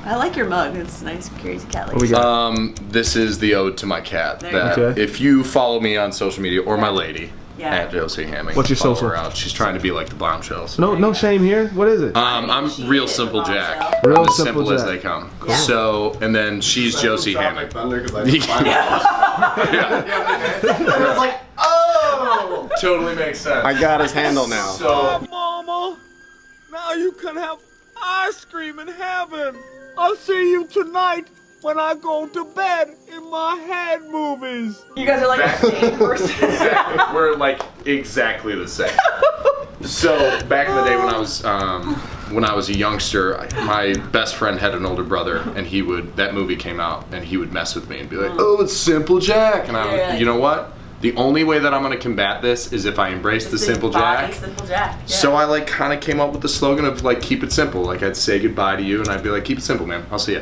I like your mug. It's nice, crazy cat. What we got? This is the ode to my cat. There you That go. if you follow me on social media or my lady at Josie Hamming, What's your follow social? her out. She's trying to be like the bombshells. No shame here. What is it? I'm She Real is Simple a Jack. bombshell. Real I'm as Simple simple as Jack. they come. Yeah. So, and then she's Josie Hamming. Thunder because I It's like, oh! Totally makes sense. I got his handle now. So, Mama, now you can have ice cream in heaven. I'll see you tonight when I go to bed in my head movies. You guys are like the same person. exactly. We're like exactly the same. So back in the day when I was a youngster, my best friend had an older brother, and that movie came out, and he would mess with me and be like, "Oh, it's Simple Jack," and you know what? The only way that I'm gonna combat this is if I embrace the Simple Jack. Simple Jack. Yeah. So I like kind of came up with the slogan of like keep it simple. Like I'd say goodbye to you, and I'd be like, "Keep it simple, man. I'll see ya."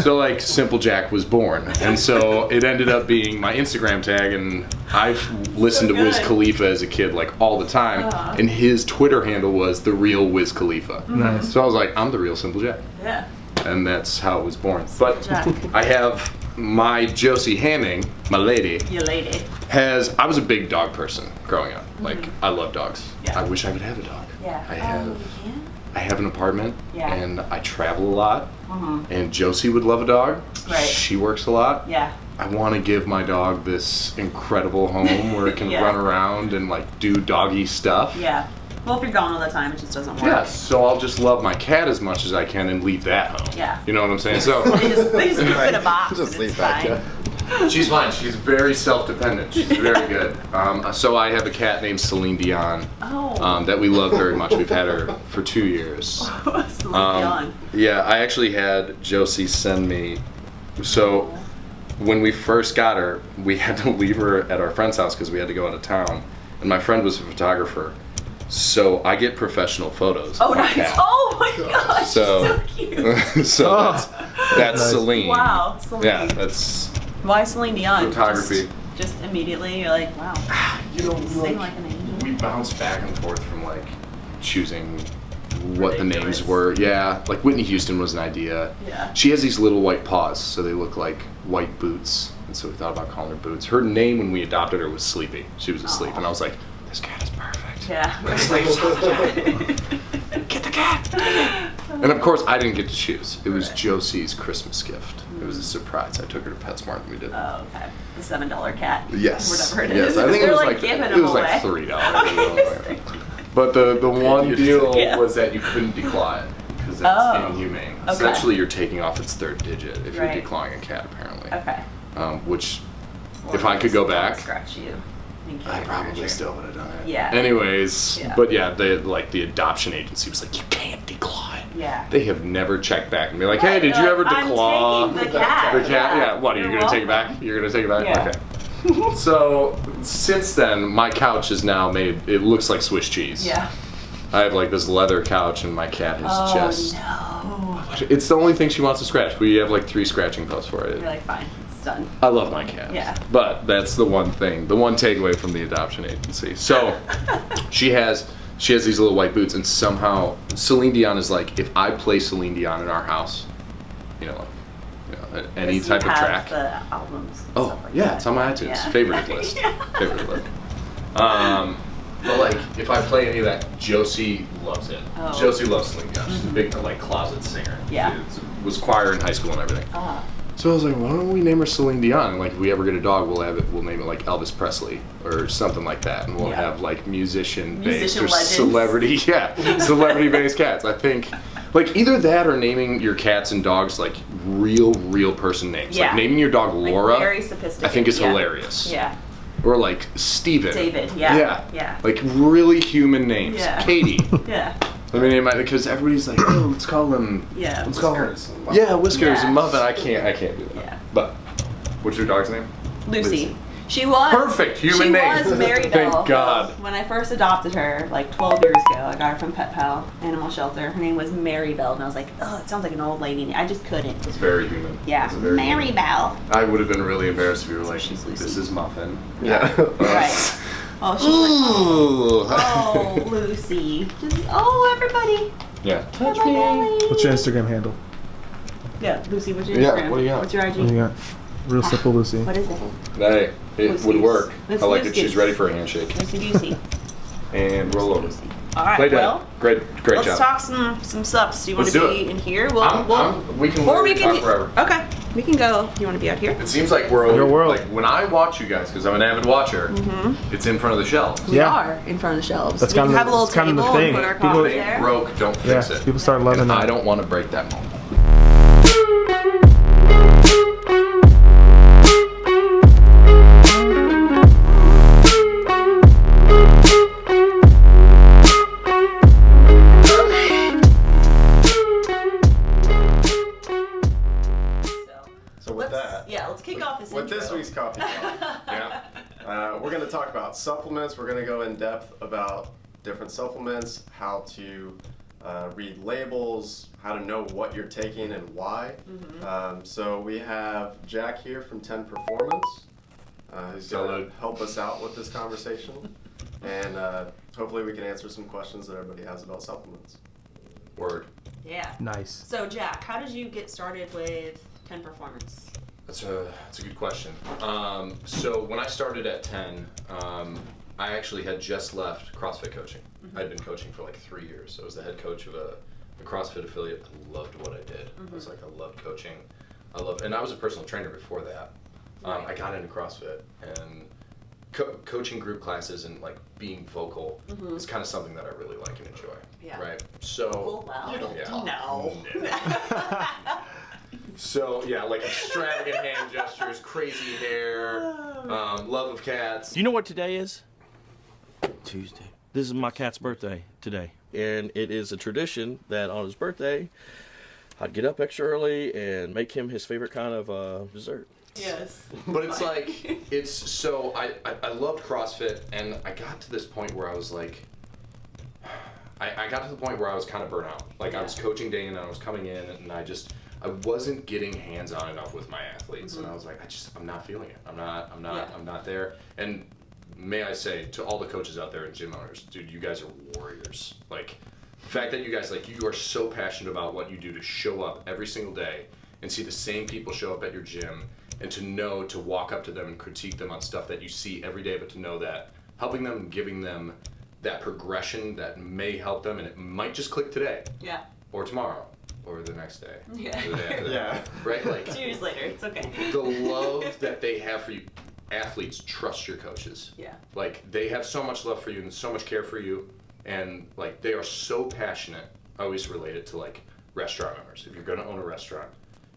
So like Simple Jack was born, and so it ended up being my Instagram tag, and I've listened to Wiz Khalifa as a kid like all the time, and his Twitter handle was the real Wiz Khalifa. Nice. So I was like, I'm the real Simple Jack, Yeah. and that's how it was born. But Jack. I have my Josie Hamming, my lady, You lady. I was a big dog person growing up. Like I love dogs. Yeah. I wish I could have a dog. Yeah. I have an apartment, Yeah. and I travel a lot, and Josie would love a dog. Right. She works a lot. Yeah. I want to give my dog this incredible home where it can Yeah. run around and like do doggy stuff. Yeah. Well, if you're gone all the time, it just doesn't work. Yeah, so I'll just love my cat as much as I can and leave that home. Yeah. You know what I'm saying? So They just put it in a box Just and leave it's that, fine. yeah. she's fine. She's very self-dependent. She's very good. So I have a cat named Celine Dion Oh. that we love very much. We've had her for 2 years. Celine Dion. Yeah, I actually had Josie send me. So when we first got her, we had to leave her at our friend's house because we had to go out of town. And my friend was a photographer. So I get professional photos. Oh, of my nice. cat. Oh my gosh. So- So cute. So that's Nice. Celine. Wow. Celine. Yeah, that's Why Celine Dion? Photography. Just immediately, you're like, wow. you know, Sing like an angel. we bounce back and forth from like choosing what the Ridiculous. names were. Yeah, like Whitney Houston was an idea. Yeah. She has these little white paws, so they look like white boots, and so we thought about calling her Boots. Her name when we adopted her was Sleepy. She was asleep, and I was like, this cat is perfect. Yeah. Sleeps all the time. Get the cat. And of course, I didn't get to choose. It was Right. Josie's Christmas gift. It was a surprise. I took her to PetSmart and we did. Oh, okay. The $7 cat. Yes. Whatever it Yes, is. I think They're it was like giving it them was away. like $3. Okay. But the one deal Yeah. was that you couldn't declaw it because that's Oh. inhumane. Okay. Essentially, you're taking off its third digit if Right. you're declawing a cat, apparently. Okay. Which, Well, if I could go don't back, scratch you. Thank you I for probably your still would have done it. Yeah. Anyways, Yeah. but yeah, the adoption agency was like, you can't declaw it. Yeah. They have never checked back and be like, hey, did you Like, ever declaw I'm taking the cat. the cat? Yeah. What are you You're gonna take it welcome. back? You're gonna take it back? Yeah. Okay. So since then, my couch is now made. It looks like Swiss cheese. Yeah. I have like this leather couch, and my cat is Oh, just. no. It's the only thing she wants to scratch. We have like 3 scratching posts for it. You're like, fine. It's done. I love my cat. Yeah. But that's the one thing, the one takeaway from the adoption agency. So she has these little white boots, and somehow Celine Dion is like, if I play Celine Dion in our house, any Does he type of have track. The albums. and Oh stuff like yeah, that? it's on my iTunes Yeah. favorite list. Yeah. Favorite list. But like, if I play any of that, Josie loves it. Oh. Josie loves Celine Dion. She's a big like closet singer. Yeah. She was choir in high school and everything. Ah. So I was like, why don't we name her Celine Dion? And like, if we ever get a dog, we'll name it like Elvis Presley or something like that, and we'll Yeah. have like musician-based Musician or legends. celebrity-based cats. I think like either that or naming your cats and dogs like real person names. Yeah. Like naming your dog Like, Laura, very sophisticated. I think is Yeah. hilarious. Yeah. Or like Steven. David. Yeah. Yeah. Yeah. Like really human names. Yeah. Katie. Yeah. I mean, because everybody's like, oh, let's call him. Yeah. Let's call him. Whiskers. Yeah, Whiskers Yeah. and Muffin. I can't do that. Yeah. But what's your dog's name? Lucy. She was Perfect human she name. was Maribel. Thank God. When I first adopted her, like 12 years ago, I got her from Pet Pal Animal Shelter. Her name was Maribel, and I was like, oh, it sounds like an old lady name. I just couldn't. It's very human. Yeah, It's very human. Maribel. I would have been really embarrassed if you were like, she's Lucy. this is Muffin. Yeah. Right. Oh, she's like, oh, Lucy. Just, oh, everybody. Yeah. Touch me. What's your Instagram handle? Yeah, Lucy, what's your Yeah, Instagram? what do you got? What's your IG? What do you got? Real simple, Lucy. What is it? Hey, it Loose would goose. work. Loose I like goose it. She's goose. ready for a handshake. Lucy Goosey. And roll over. All right, Play dead. well, Great let's job. talk some sups. Do you want Let's to do be it. in here? We can or we literally can talk forever. Okay, we can go. You want to be out here? It seems like we're Your world. like when I watch you guys, because I'm an avid watcher. It's in front of the shelves. We Yeah. are in front of the shelves. That's we can kind of have a little it's kind of table the thing. and put our People- coffee If it there. ain't broke, don't Yeah, fix it. people start loving And that. I don't want to break that moment. So with that, let's kick off this with intro. this week's coffee talk, Yeah. we're going to talk about supplements. We're going to go in depth about different supplements, how to read labels, how to know what you're taking and why. So we have Jack here from 10 Performance, who's going Salud. to help us out with this conversation, and hopefully we can answer some questions that everybody has about supplements. Word. Yeah. Nice. So Jack, how did you get started with 10 Performance? That's a good question. So when I started at 10, I actually had just left CrossFit coaching. I'd been coaching for like 3 years. So I was the head coach of a CrossFit affiliate. I loved what I did. I was like, I loved coaching. And I was a personal trainer before that. I got into CrossFit and coaching group classes and like being vocal is kind of something that I really like and enjoy. Yeah. Right. So. Oh, wow. You don't Yeah. No. So yeah, like extravagant hand gestures, crazy hair, love of cats. Do you know what today is? Tuesday. This is my cat's birthday today. And it is a tradition that on his birthday, I'd get up extra early and make him his favorite kind of dessert. Yes. But it's like, it's so, I loved CrossFit, and I got to this point where I was like, I got to the point where I was kind of burnt out. Like I was coaching day in and I was coming in and I wasn't getting hands-on enough with my athletes, and I was like, I'm not feeling it. I'm not there. And may I say to all the coaches out there and gym owners, dude, you guys are warriors. Like the fact that you guys, like, you are so passionate about what you do to show up every single day and see the same people show up at your gym, and to walk up to them and critique them on stuff that you see every day, but to know that helping them and giving them that progression that may help them, and it might just click today. Yeah. Or tomorrow. Or the next day. Yeah. Or the day after that. Yeah. Right? Like 2 years later, it's okay. the love that they have for you. Athletes trust your coaches. Yeah. Like they have so much love for you and so much care for you, and like they are so passionate. I always relate it to like restaurant owners. If you're gonna own a restaurant,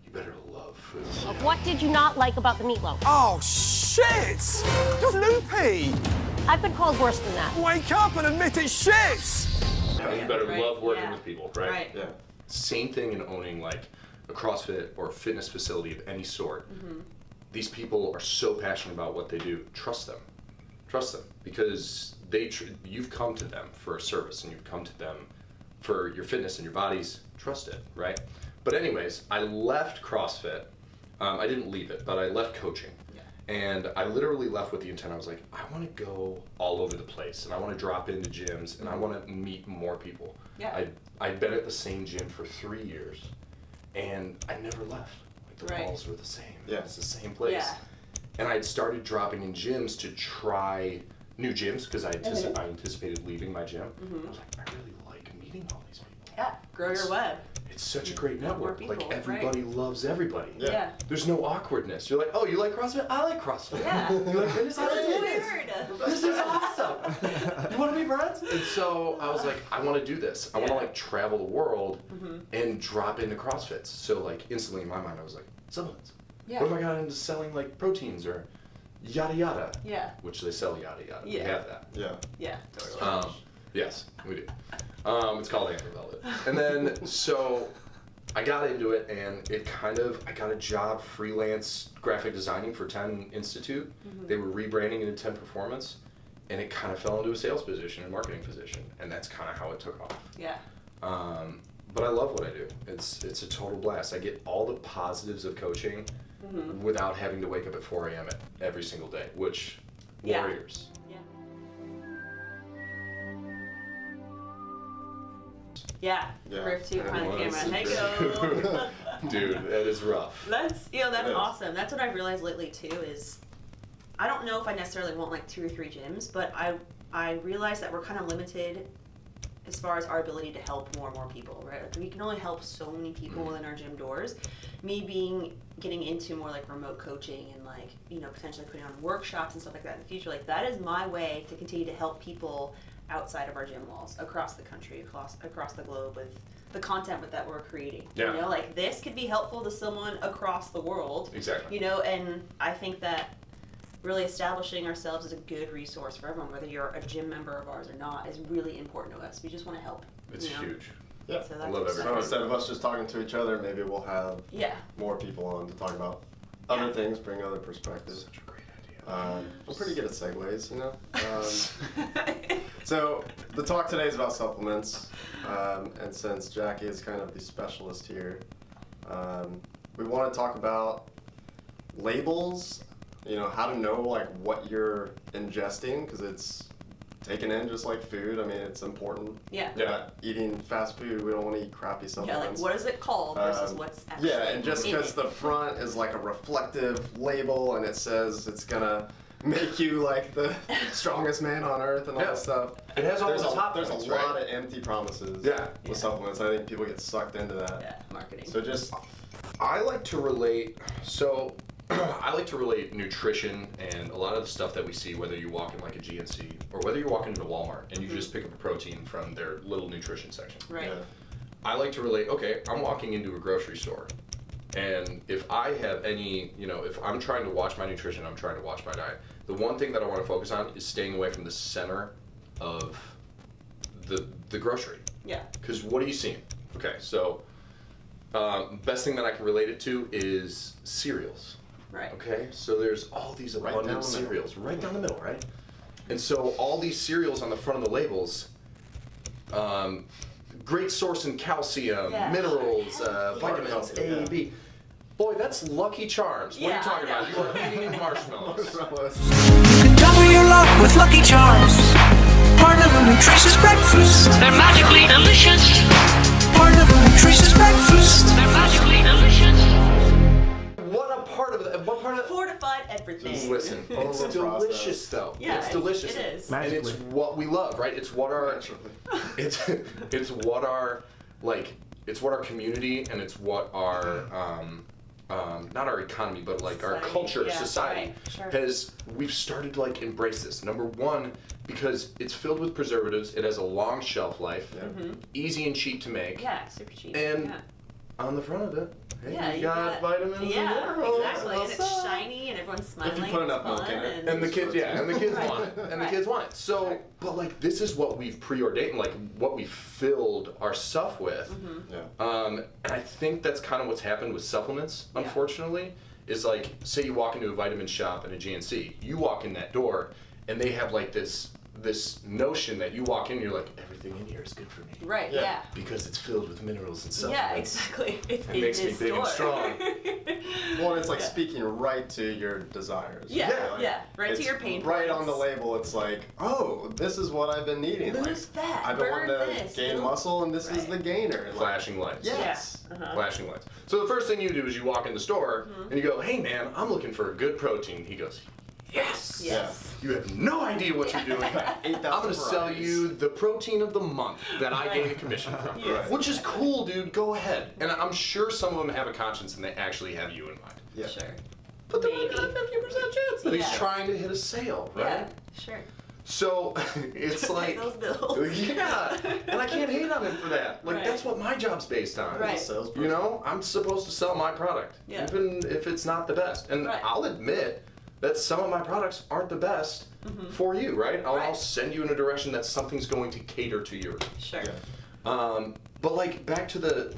you better love food. What did you not like about the meatloaf? Oh, shit! You're loopy! I've been called worse than that. Wake up and admit it shits! You better Right, love working yeah. with people, right? Right. Yeah. Same thing in owning like a CrossFit or a fitness facility of any sort. These people are so passionate about what they do. Trust them because you've come to them for a service and you've come to them for your fitness and your bodies. Trust it, right? But anyways, I left CrossFit. I didn't leave it, but I left coaching. And I literally left with the intent, I was like, I want to go all over the place and I want to drop into gyms and I want to meet more people. Yeah. I'd been at the same gym for 3 years and I never left. Like the Right. walls were the same. Yeah. It's the same place. Yeah. And I'd started dropping in gyms to try new gyms because I anticipated leaving my gym. I was like, I really like meeting all these people. Yeah. Grow your web. It's such a great More network. people, Like right. everybody loves everybody. Yeah. There's no awkwardness. You're like, oh, you like CrossFit? I like CrossFit. Yeah. You like fitness? I like This is fitness. weird. This is awesome. You want to be friends? And so I was like, I want to do this. I want to like travel the world and drop into CrossFits. So like instantly in my mind, I was like, supplements. Yeah. What if I got into selling like proteins or yada yada? Yeah. Which they sell yada yada. We Yeah. have that. Yeah. Yeah. Yes, we do. It's called Amber Velvet. And then, so I got into it and I got a job freelance graphic designing for 10 Institute. They were rebranding into 10 Performance, and it kind of fell into a sales position and marketing position. And that's kind of how it took off. Yeah. But I love what I do. It's a total blast. I get all the positives of coaching without having to wake up at 4 a.m. every single day, which, Yeah. warriors. Yeah. Yeah. Riff 2 behind the Yeah, camera. well, Hey, go. Dude, that is rough. That's that's It is. awesome. That's what I've realized lately too. Is I don't know if I necessarily want like 2 or 3 gyms, but I realize that we're kind of limited as far as our ability to help more and more people, right? Like we can only help so many people within our gym doors. Me getting into more like remote coaching and like, potentially putting on workshops and stuff like that in the future, like that is my way to continue to help people outside of our gym walls, across the country, across the globe with the content that we're creating. Yeah. Like this could be helpful to someone across the world. Exactly. And I think that really establishing ourselves as a good resource for everyone, whether you're a gym member of ours or not, is really important to us. We just want to help. It's huge. Yeah. So I that's love exciting. So instead of us just talking to each other, maybe we'll have Yeah. more people on to talk about other things, bring other perspectives. Such a great idea. We're pretty good at segues, So the talk today is about supplements, and since Jackie is kind of the specialist here, we want to talk about labels. How to know like what you're ingesting, because it's taken in just like food. I mean, it's important. Yeah. We're not eating fast food. We don't want to eat crappy Yeah, supplements. like what is it called versus what's actually Yeah, and just in because it. the front is like a reflective label and it says it's gonna make you like the strongest man on earth and all Yeah. that stuff. It has all there's the a, top There's points, a lot right? of empty promises Yeah. with supplements. I think people get sucked into that. Yeah, marketing. So just I like to relate, I like to relate nutrition and a lot of the stuff that we see, whether you walk in like a GNC or whether you walk into Walmart and you just pick up a protein from their little nutrition section. right. yeah. I like to relate, okay, I'm walking into a grocery store, and if I have any, if I'm trying to watch my nutrition, I'm trying to watch my diet, the one thing that I want to focus on is staying away from the center of the grocery. Yeah. Because what are you seeing? Okay, so best thing that I can relate it to is cereals. Right. Okay, so there's all these Right abundant down the middle. cereals right down the middle, right? And so all these cereals on the front of the labels, great source in calcium, Yeah. minerals, vitamins, healthy, A, yeah. B. Boy, that's Lucky Charms. What are Yeah, you talking I about? You are eating marshmallows. Double your luck with Lucky Charms. Part of a nutritious breakfast. They're magically delicious. Part of a nutritious breakfast. They're magically delicious. What part of Fortified everything. Just listen, it's Overprocessed. delicious though. Yeah, it's delicious. it is. And it's what we love, right? It's what our it's what our it's what our community and it's what our not our economy but like our Society, culture, yeah, society right, sure. has we've started to like embrace this. Number one, because it's filled with preservatives, it has a long shelf life, easy and cheap to make. Yeah, super cheap. And yeah. on the front of it, hey, Yeah, you got vitamins and yeah, minerals. exactly. And What's it's up? shiny, and everyone's smiling. put it's enough milk fun, in it. And the kids, yeah, and the kids Right. want it, and the Right. kids want it. So, but like this is what we've preordained, like what we filled our stuff with. Yeah. And I think that's kind of what's happened with supplements, Yeah. unfortunately, is like, say you walk into a vitamin shop in a GNC, you walk in that door, and they have like this notion that you walk in, and you're like, everything in here is good for me. Right. Yeah. Yeah. Because it's filled with minerals and Yeah. supplements. Exactly. It's It in makes me this big and store. strong. Well, it's like Yeah. speaking right to your desires. Yeah, Like, yeah, right to it's your pain Right points. on the label, it's like, oh, this is what I've been needing. Lose Like, fat, I've been burn wanting to this, gain build- muscle, and this is Right. the gainer. Like, Flashing lights. yes. Yeah. Uh-huh. Flashing lights. So the first thing you do is you walk in the store and you go, "Hey man, I'm looking for a good protein." He goes, "Yes." Yes. You have no idea what you're doing. I'm gonna sell you the protein of the month that I gain a commission from, Yes. which is cool, dude. Go ahead. And I'm sure some of them have a conscience and they actually have you in mind. Yeah. Sure. But then Maybe. we got a 50% chance that he's Yeah. trying to hit a sale, right? Yeah. Sure. So it's Pay like, those bills. yeah, and I can't hate on him for that. Like Right. that's what my job's based on. Right. Salesperson. You know, I'm supposed to sell my product, Yeah. even if it's not the best. And Right. I'll admit that some of my products aren't the best for you, right? I'll Right. send you in a direction that something's going to cater to yours. Sure. Yeah. But like back to the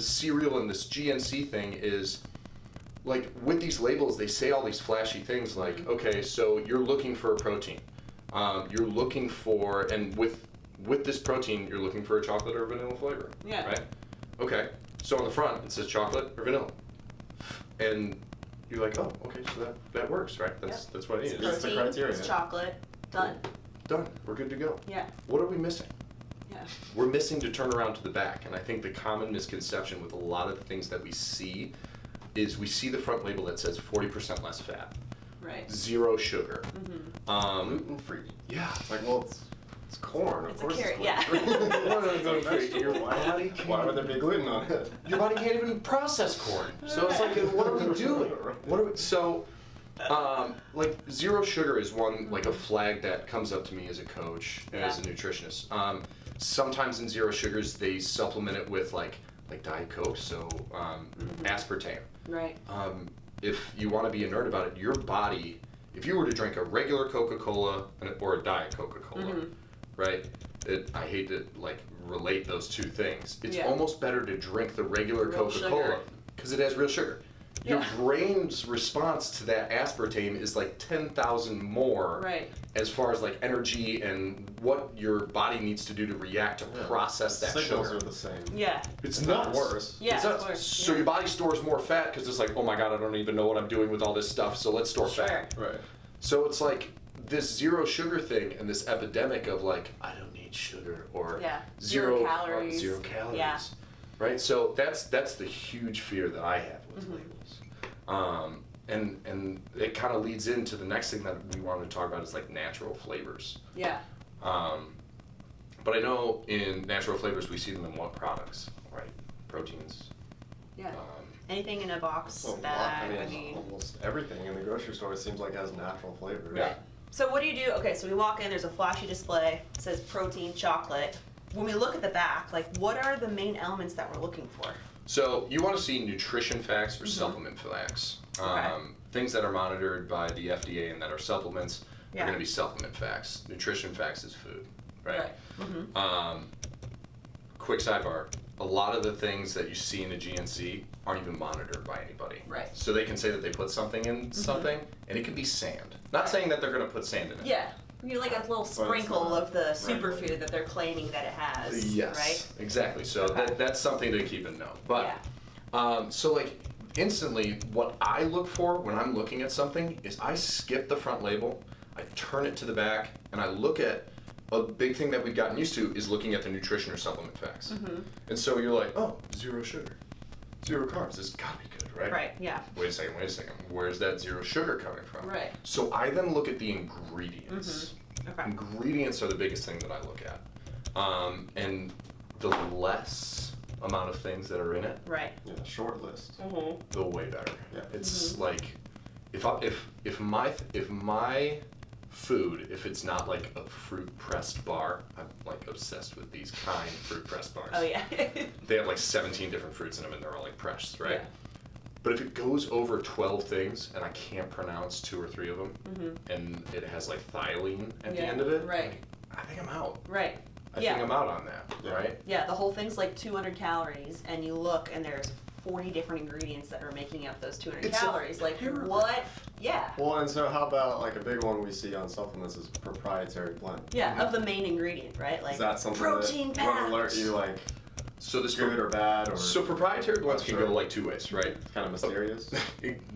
cereal and this GNC thing is like with these labels they say all these flashy things like okay, so you're looking for a protein, you're looking for, and with this protein you're looking for a chocolate or vanilla flavor. Yeah. Right. Okay. So on the front it says chocolate or vanilla, and you're like, oh, okay, so that works, right? That's what I need. That's the Protein, criteria. It's chocolate. Done. Done. We're good to go. Yeah. What are we missing? Yeah. we're missing to turn around to the back. And I think the common misconception with a lot of the things that we see is we see the front label that says 40% less fat, Right. 0 sugar. Gluten free. Yeah. It's like, well, it's corn. It's of a course carrot, it's gluten-free. Your body Why would there be gluten on it? Your body can't even process corn. So it's like, what are we doing? What are we, so, like 0 sugar is one, like a flag that comes up to me as a coach and as a nutritionist. Sometimes in 0 sugars, they supplement it with like Diet Coke, so aspartame. Right. If you want to be a nerd about it, your body, if you were to drink a regular Coca-Cola or a Diet Coca-Cola, right? I hate to like relate those two things. It's almost better to drink the regular Real Coca-Cola sugar. because it has real sugar. Your brain's response to that aspartame is like 10,000 more Right. as far as like energy and what your body needs to do to react to process that Signals sugar. are the same. Yeah. It's not nuts. worse. Yeah, It's it's nuts. worse, So yeah. your body stores more fat because it's like, oh my god, I don't even know what I'm doing with all this stuff, so let's store fat. Right. So it's like this 0 sugar thing and this epidemic of like, I don't need sugar or Zero calories. 0 calories. Yeah. Right? So that's the huge fear that I have with labels. And it kind of leads into the next thing that we wanted to talk about is like natural flavors. Yeah. But I know in natural flavors we see them in what products, right? Proteins. Yeah. Anything in a box bag. I mean, almost everything in the grocery store seems like has natural flavors. Right. So what do you do? Okay, so we walk in, there's a flashy display, it says protein, chocolate. When we look at the back, like what are the main elements that we're looking for? So you want to see nutrition facts or supplement facts. Things that are monitored by the FDA and that are supplements are going to be supplement facts. Nutrition facts is food, right? Quick sidebar. A lot of the things that you see in the GNC aren't even monitored by anybody. Right. So they can say that they put something in something, and it could be sand. Not saying that they're going to put sand in it. Yeah. You like a little sprinkle of the superfood that they're claiming that it has. Yes, Right? exactly. So that's something to keep in note. But so like instantly, what I look for when I'm looking at something is I skip the front label, I turn it to the back, and I look at a big thing that we've gotten used to is looking at the nutrition or supplement facts. And so you're like, oh, 0 sugar, 0 carbs. This has got to be good, right? Right. Yeah. Wait a second. Where's that 0 sugar coming from? Right. So I then look at the ingredients. Okay. Ingredients are the biggest thing that I look at. And the less amount of things that are in it, Right. Yeah, short list. the way better. Yeah. It's like if my food, if it's not like a fruit pressed bar, I'm like obsessed with these kind fruit pressed bars. Oh yeah. They have like 17 different fruits in them and they're all like pressed, right? Yeah. But if it goes over 12 things and I can't pronounce 2 or 3 of them, and it has like thiolene at the end of it, Right. like, I think I'm out. Right. I think I'm out on that, right? Yeah, the whole thing's like 200 calories, and you look, and there's 40 different ingredients that are making up those 200 It's a calories. Like, what? Yeah. Well, and so how about like a big one we see on supplements is proprietary blend. Yeah, of the main ingredient, right? Like Is that something protein that packed. would alert you like So this good or bad or So proprietary blends can Sure. go like 2 ways, right? kind of mysterious?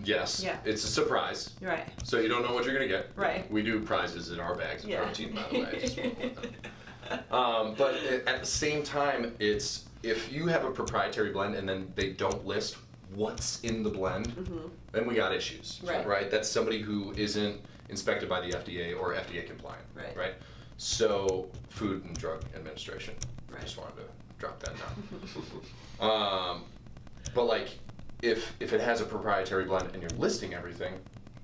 Yes. Yeah. It's a surprise. Right. So you don't know what you're gonna get. Right. We do prizes in our bags of Yeah. protein, by the way. I just wanna let them. But at the same time, it's if you have a proprietary blend and then they don't list what's in the blend, then we got issues. Right. That's somebody who isn't inspected by the FDA or FDA compliant. Right. Right. So Food and Drug Administration. Right. Just wanted to drop that down. But like, if it has a proprietary blend and you're listing everything,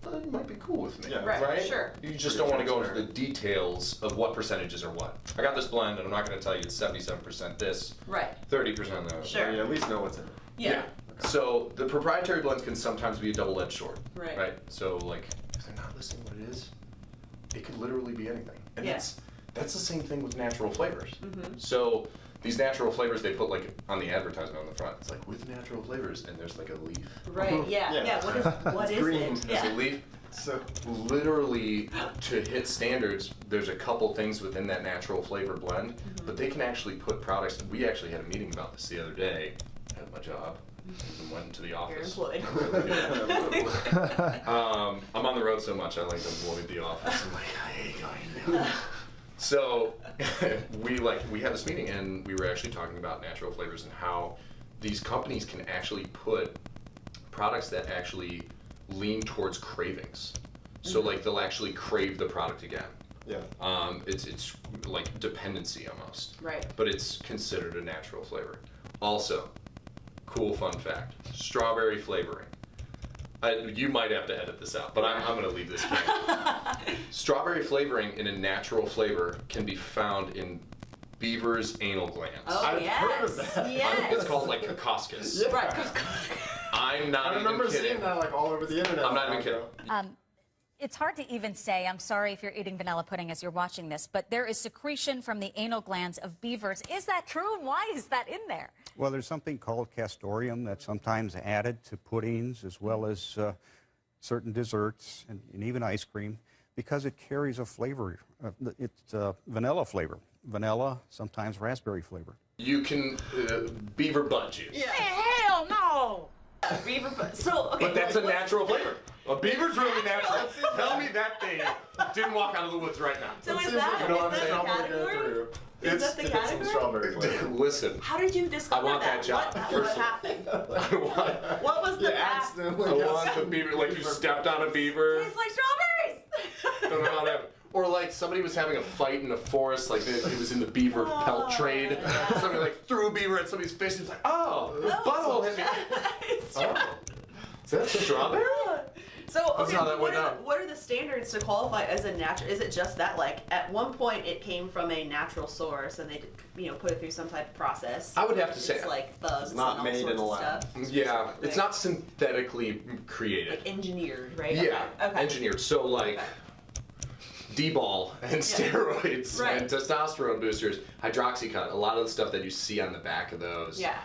then it might be cool with me. Yeah. Right, sure. You just don't want to go into the details of what percentages are what. I got this blend, and I'm not going to tell you it's 77% this, Right. 30% that. Sure. Or you at least know what's in it. Yeah. So the proprietary blends can sometimes be a double-edged sword. Right. Right. So like, if they're not listing what it is, it could literally be anything. And Yeah. that's the same thing with natural flavors. So these natural flavors they put like on the advertisement on the front. It's like with natural flavors, and there's like a leaf. Right. Yeah. Yeah. Yeah. What is green. it? There's Yeah. a leaf. So Literally, to hit standards, there's a couple things within that natural flavor blend, but they can actually put products. We actually had a meeting about this the other day at my job. And went into the You're office. employed. I'm on the road so much, I like to avoid the office. I'm like, I hate going there. So we had this meeting and we were actually talking about natural flavors and how these companies can actually put products that actually lean towards cravings. So like they'll actually crave the product again. Yeah. It's like dependency almost. Right. But it's considered a natural flavor. Also, cool fun fact: strawberry flavoring. You might have to edit this out, but I'm going to leave this in. Strawberry flavoring in a natural flavor can be found in beavers' anal glands. Oh, I've yes. heard of that. Yes. It's called like cocoscus. Yeah. Right. I'm not I remember even kidding. seeing that like all over the internet. I'm not even kidding. It's hard to even say, I'm sorry if you're eating vanilla pudding as you're watching this, but there is secretion from the anal glands of beavers. Is that true, and why is that in there? Well, there's something called castoreum that's sometimes added to puddings as well as certain desserts and even ice cream because it carries a flavor. It's vanilla flavor. Vanilla, sometimes raspberry flavor. You can beaver butt juice. Yeah. Hell no! Beaver butt. So, okay. But that's a what- natural flavor. A beaver's really natural. Tell me that thing didn't walk out of the woods right now. So is Seems that, like you know what I'm is saying? that I'm the gonna go category? through. Is that the It's category? strawberry flavor. Listen, How did you discover I want that job. What First of all- happened? I What was the You path? accidentally got want the beaver, like you stepped on a beaver. It's like strawberries. Don't know how that happened. Or like somebody was having a fight in the forest, like it was in the beaver pelt trade. yeah. Somebody like threw a beaver at somebody's face and it's like, oh, his butthole hit me. It's Oh. Is that strawberry? So, That's okay, how that went what, down. what are the standards to qualify as a natural? Is it just that, like, at one point it came from a natural source and they, put it through some type of process? I would have to say it's like bugs not and all made sorts in a of lab. stuff. Yeah, it's not synthetically created. Like engineered, right? Yeah, Okay. engineered. So like Okay. D-ball and steroids Right. and testosterone boosters, hydroxycut, a lot of the stuff that you see on the back of those. Yeah.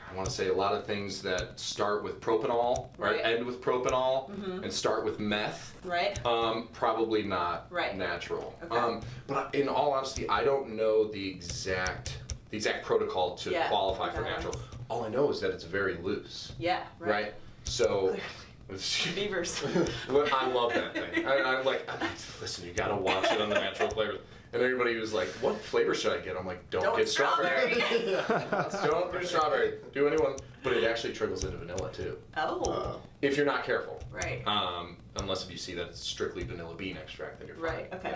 I want to say a lot of things that start with propanol, Right. or end with propanol, and start with meth. Right. Probably not Right. natural. Okay. But in all honesty, I don't know the exact protocol to Yeah, qualify for okay. natural. All I know is that it's very loose. Yeah. Right? So. Beavers. Well, I love that thing. I'm like, listen, you gotta watch it on the natural flavors. And everybody was like, what flavor should I get? I'm like, don't get strawberry. Don't do strawberry. Do anyone. But it actually trickles into vanilla too. Oh. If you're not careful. Right. Unless if you see that it's strictly vanilla bean extract, then you're fine. Right. Okay.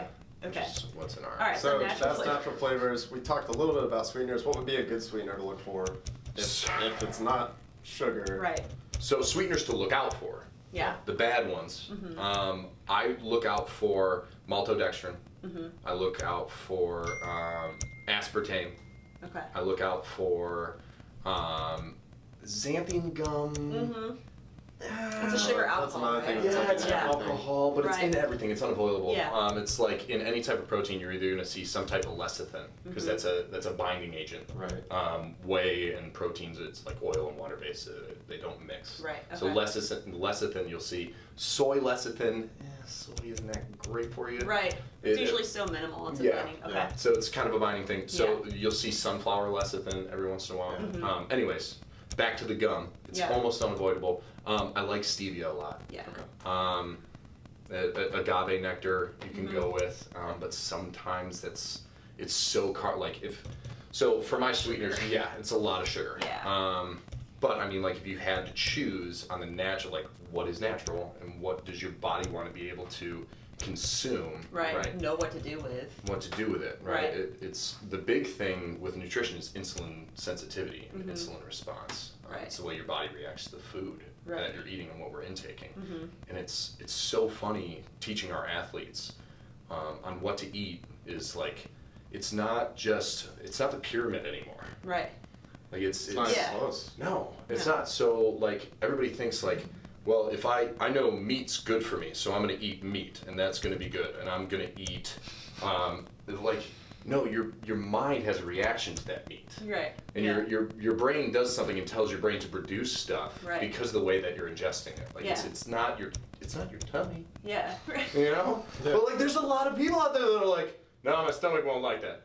Yeah. Okay. Which is what's in our. All right. So natural that's flavor. natural flavors. We talked a little bit about sweeteners. What would be a good sweetener to look for if it's not sugar? Right. So sweeteners to look out for. Yeah. The bad ones. I look out for maltodextrin. I look out for aspartame. Okay. I look out for xanthan gum. It's a sugar That's alcohol. another thing. Right? Yeah, it's Yeah. alcohol, but it's in Right. everything. It's unavoidable. Yeah. It's like in any type of protein, you're either going to see some type of lecithin because that's a binding agent. Right. Whey and proteins, it's like oil and water based. They don't mix. Right, So okay. lecithin, you'll see soy lecithin. Soy isn't that great for you. Right. It's usually so minimal. It's a binding. Okay. yeah. So it's kind of a binding thing. So you'll see sunflower lecithin every once in a while. Anyways, back to the gum. It's Yeah. almost unavoidable. I like stevia a lot. Yeah. Agave nectar you can go with, but sometimes it's so so for my sweeteners, yeah, it's a lot of sugar. Yeah. But I mean, like if you had to choose on the natural, like what is natural and what does your body want to be able to consume, Right. Know what to do with. what to do with it, right? Right. It's the big thing with nutrition is insulin sensitivity and insulin response. Right. It's the way your body reacts to the food Right. that you're eating and what we're intaking. And it's so funny teaching our athletes on what to eat is like it's not the pyramid anymore. Right. Like it's Not Yeah. close. no, it's No. not. So like everybody thinks like, well, if I know meat's good for me, so I'm gonna eat meat, and that's gonna be good, and I'm gonna eat, like, no, your mind has a reaction to that meat, Right. and yeah. your brain does something and tells your brain to produce stuff Right. because of the way that you're ingesting it. Like Yeah. it's not your tummy, Yeah. Right. you know. But like, there's a lot of people out there that are like, no, my stomach won't like that.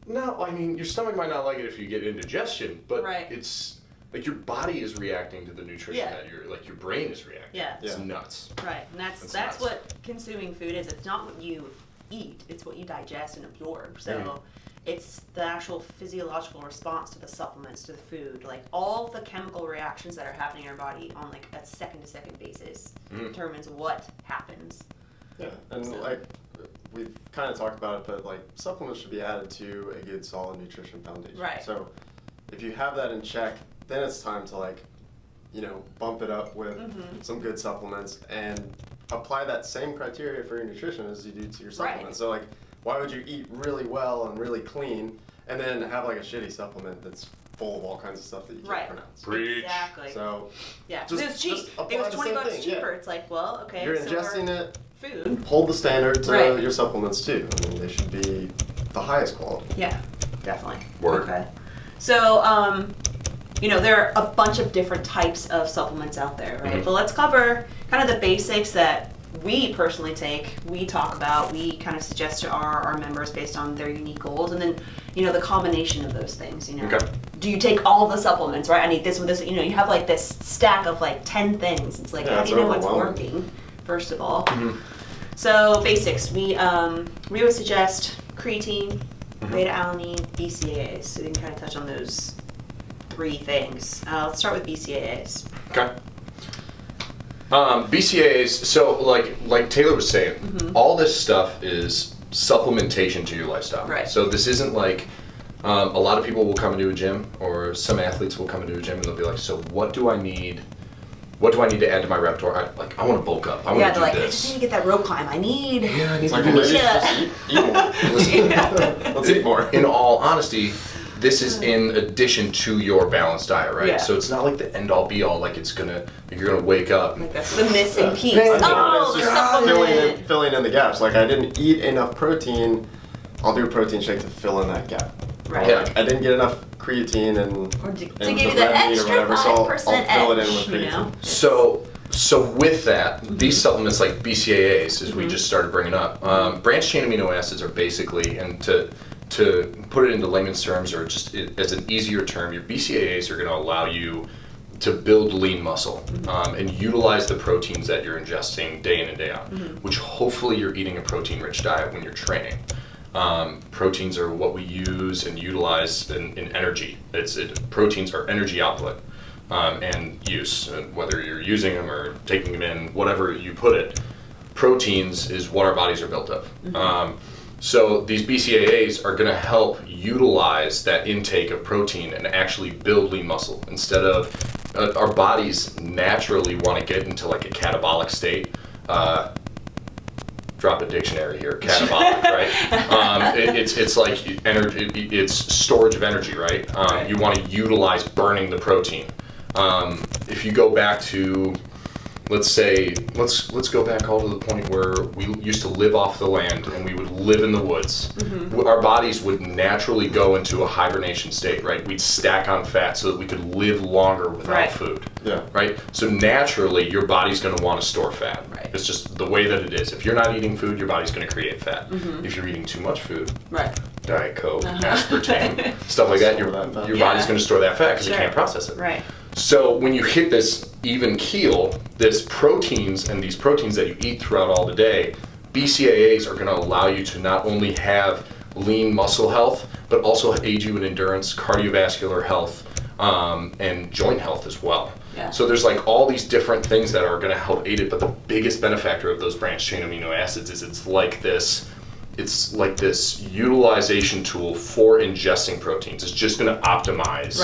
No, I mean your stomach might not like it if you get indigestion, but Right. it's like your body is reacting to the nutrition Yeah. that your brain is reacting. Yeah. It's nuts. Right, and that's nuts. what consuming food is. It's not what you eat; it's what you digest and absorb. So, it's the actual physiological response to the supplements, to the food, like all the chemical reactions that are happening in our body on like a second-to-second basis determines what happens. Yeah, and like we've kind of talked about it, but like supplements should be added to a good solid nutrition foundation. Right. So if you have that in check, then it's time to like, bump it up with some good supplements and apply that same criteria for your nutrition as you do to your supplements. Right. So like, why would you eat really well and really clean and then have like a shitty supplement that's full of all kinds of stuff that you can't pronounce? Preach. Exactly. So yeah, just- it was cheap. just apply It was the $20 same thing, cheaper. yeah. It's like, well, okay, You're so ingesting we're it. food. Hold the standard to Right. your supplements too. I mean, they should be the highest quality. Yeah, definitely. Word. Okay. So, there are a bunch of different types of supplements out there, right? But let's cover kind of the basics that we personally take, we talk about, we kind of suggest to our members based on their unique goals, and then, the combination of those things, Okay. Do you take all the supplements, right? I need this with this, you have like this stack of like 10 things. It's like, how do you know what's working, first of all? So basics, we always suggest creatine, beta-alanine, BCAAs. So we can kind of touch on those 3 things. Let's start with BCAAs. Okay. BCAAs, so like Taylor was saying, all this stuff is supplementation to your lifestyle. Right. So this isn't like, a lot of people will come into a gym, or some athletes will come into a gym and they'll be like, so what do I need to add to my repertoire? I want to bulk up. I want to do I this. just need to get that rope climb. I need. Yeah, I need Like, to do maybe this. just eat more. Let's eat more. In all honesty, this is in addition to your balanced diet, right? Yeah. So it's not like the end all be all, like you're gonna wake up. Like that's the missing piece. I mean, Oh, it's the just supplement. filling in the gaps. Like I didn't eat enough protein, I'll do a protein shake to fill in that gap. Right. Or, like, I didn't get enough creatine and Or to and give you the the red meat or extra whatever, so I'll 5% fill it in edge, with creatine. So with that, these supplements like BCAAs, as we just started bringing up, branched chain amino acids are basically, and to put it into layman's terms, or just as an easier term, your BCAAs are going to allow you to build lean muscle and utilize the proteins that you're ingesting day in and day out, which hopefully you're eating a protein-rich diet when you're training. Proteins are what we use and utilize in energy. Proteins are energy output and use, whether you're using them or taking them in, whatever you put it. Proteins is what our bodies are built of. So these BCAAs are going to help utilize that intake of protein and actually build lean muscle instead of our bodies naturally want to get into like a catabolic state. Drop a dictionary here, catabolic, right? It's like energy. It's storage of energy, right? You want to utilize burning the protein. If you go back to, let's go back all to the point where we used to live off the land and we would live in the woods. Our bodies would naturally go into a hibernation state, right? We'd stack on fat so that we could live longer without food. Yeah. Right? So naturally, your body's going to want to store fat. Right. It's just the way that it is. If you're not eating food, your body's going to create fat. If you're eating too much food, Right. Diet Coke, aspartame, stuff like that, your body's Yeah. going to store that fat because Sure. it can't process it. Right. So when you hit this even keel, these proteins that you eat throughout all the day, BCAAs are going to allow you to not only have lean muscle health, but also aid you in endurance, cardiovascular health, and joint health as well. Yeah. So there's like all these different things that are going to help aid it, but the biggest benefactor of those branched chain amino acids is it's like this utilization tool for ingesting proteins. It's just going to optimize